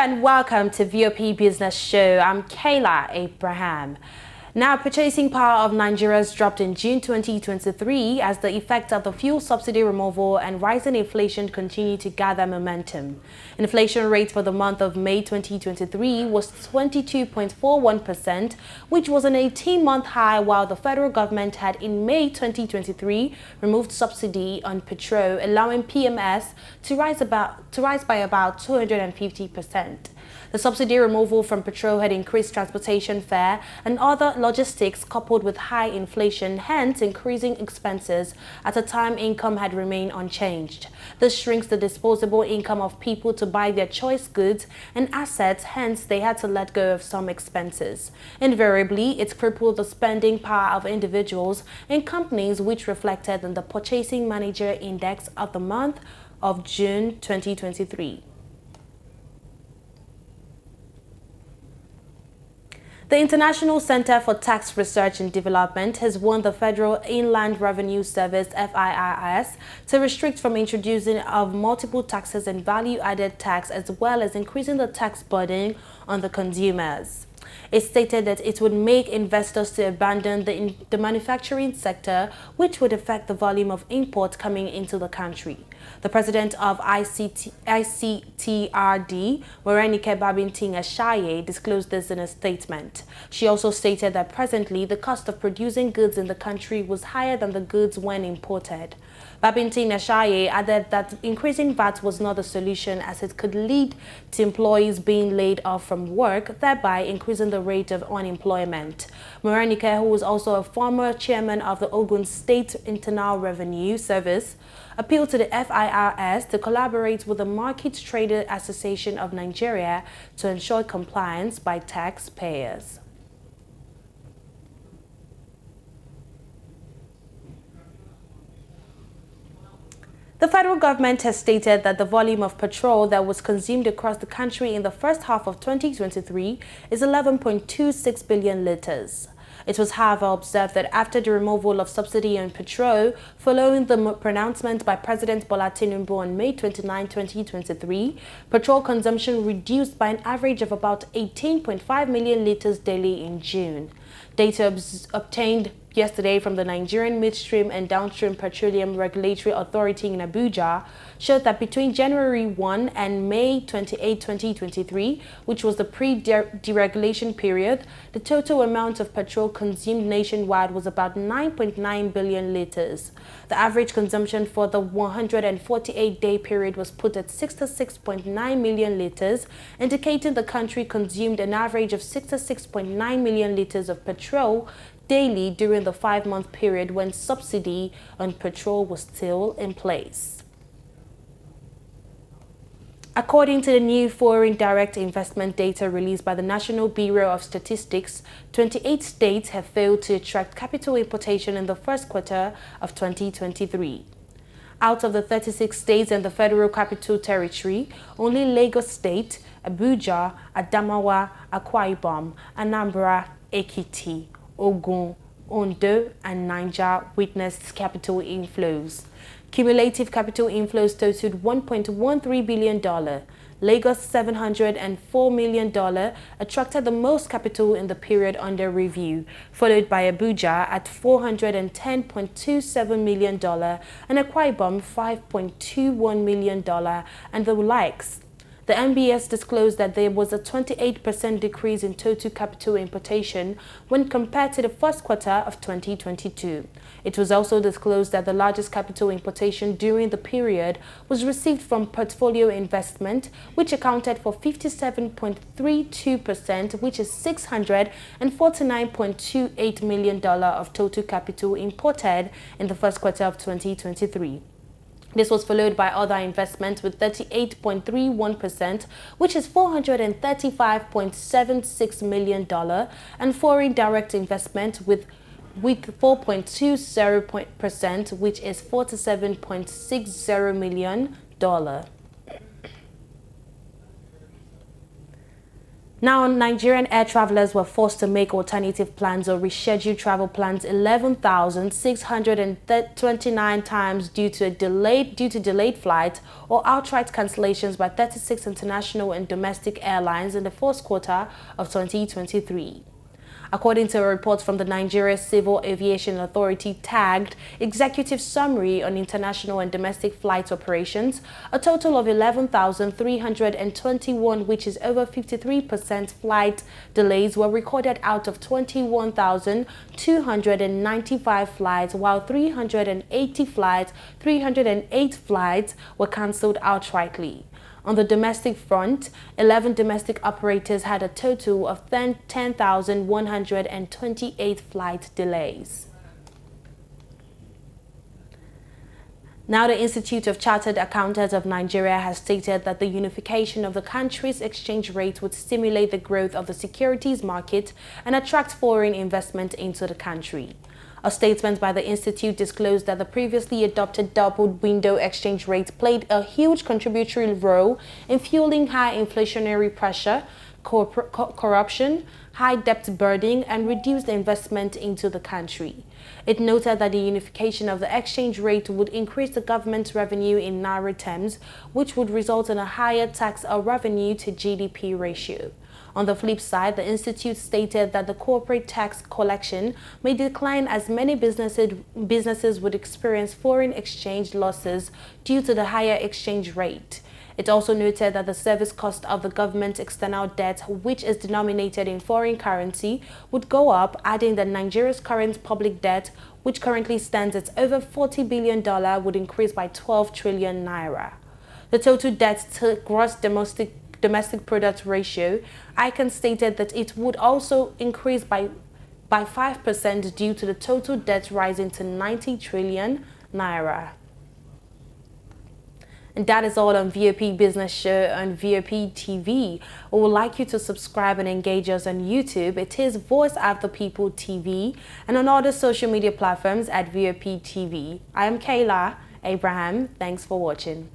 and welcome to VOP Business Show. I'm Kayla Abraham. Now, purchasing power of Nigerians dropped in June 2023 as the effect of the fuel subsidy removal and rising inflation continue to gather momentum. Inflation rate for the month of May 2023 was 22.41%, which was an 18-month high, while the federal government had in May 2023 removed subsidy on petrol, allowing PMS to rise by about 250%. The subsidy removal from petrol had increased transportation fare and other logistics coupled with high inflation, hence increasing expenses at a time income had remained unchanged. This shrinks the disposable income of people to buy their choice goods and assets, hence they had to let go of some expenses. Invariably, it crippled the spending power of individuals and companies, which reflected in the Purchasing Manager Index of the month of June 2023. The International Center for Tax Research and Development has warned the Federal Inland Revenue Service (FIRS) to restrict from introducing of multiple taxes and value-added tax, as well as increasing the tax burden on the consumers. It stated that it would make investors to abandon the manufacturing sector, which would affect the volume of imports coming into the country. The president of ICTRD, Morenike Babintin-Eshaye, disclosed this in a statement. She also stated that presently the cost of producing goods in the country was higher than the goods when imported. Babintin-Eshaye added that increasing VAT was not a solution, as it could lead to employees being laid off from work, thereby increasing the rate of unemployment. Morenike, who was also a former chairman of the Ogun State Internal Revenue Service, appealed to the FIRS to collaborate with the Market Trader Association of Nigeria to ensure compliance by taxpayers. The federal government has stated that the volume of petrol that was consumed across the country in the first half of 2023 is 11.26 billion liters. It was, however, observed that after the removal of subsidy on petrol, following the pronouncement by President Bola Tinubu on May 29, 2023, petrol consumption reduced by an average of about 18.5 million liters daily in June. Data obtained yesterday from the Nigerian Midstream and Downstream Petroleum Regulatory Authority in Abuja showed that between January 1 and May 28, 2023, which was the pre-deregulation period, the total amount of petrol consumed nationwide was about 9.9 billion liters. The average consumption for the 148-day period was put at 66.9 million liters, indicating the country consumed an average of 66.9 million liters of petrol daily during the 5-month period when subsidy on petrol was still in place. According to the new foreign direct investment data released by the National Bureau of Statistics, 28 states have failed to attract capital importation in the first quarter of 2023. Out of the 36 states and the Federal Capital Territory, only Lagos State, Abuja, Adamawa, Akwa Ibom, Anambra, Ekiti, Ogun, Ondo, and Niger witnessed capital inflows. Cumulative capital inflows totaled $1.13 billion. Lagos $704 million attracted the most capital in the period under review, followed by Abuja at $410.27 million and Akwa Ibom $5.21 million, and the likes. The NBS disclosed that there was a 28% decrease in total capital importation when compared to the first quarter of 2022. It was also disclosed that the largest capital importation during the period was received from portfolio investment, which accounted for 57.32%, which is $649.28 million of total capital imported in the first quarter of 2023. This was followed by other investments with 38.31%, which is $435.76 million, and foreign direct investment with 4.20%, which is $47.60 million. Now, Nigerian air travelers were forced to make alternative plans or reschedule travel plans 11,629 times due to delayed flights or outright cancellations by 36 international and domestic airlines in the fourth quarter of 2023. According to a report from the Nigeria Civil Aviation Authority tagged Executive Summary on International and Domestic Flight Operations, a total of 11,321, which is over 53% flight delays, were recorded out of 21,295 flights, while 308 flights were cancelled outrightly. On the domestic front, 11 domestic operators had a total of 10,128 flight delays. Now, the Institute of Chartered Accountants of Nigeria has stated that the unification of the country's exchange rate would stimulate the growth of the securities market and attract foreign investment into the country. A statement by the Institute disclosed that the previously adopted double window exchange rate played a huge contributory role in fueling high inflationary pressure, corruption, high debt burden, and reduced investment into the country. It noted that the unification of the exchange rate would increase the government's revenue in Naira terms, which would result in a higher tax or revenue to GDP ratio. On the flip side, the Institute stated that the corporate tax collection may decline as many businesses would experience foreign exchange losses due to the higher exchange rate. It also noted that the service cost of the government's external debt, which is denominated in foreign currency, would go up, adding that Nigeria's current public debt, which currently stands at over $40 billion, would increase by 12 trillion naira. The total debt to gross domestic product ratio, ICANN stated that it would also increase by 5% due to the total debt rising to 90 trillion naira. And that is all on VOP Business Show on VOP TV. We would like you to subscribe and engage us on YouTube. It is Voice of the People TV, and on other social media platforms at VOP TV. I am Kayla Abraham. Thanks for watching.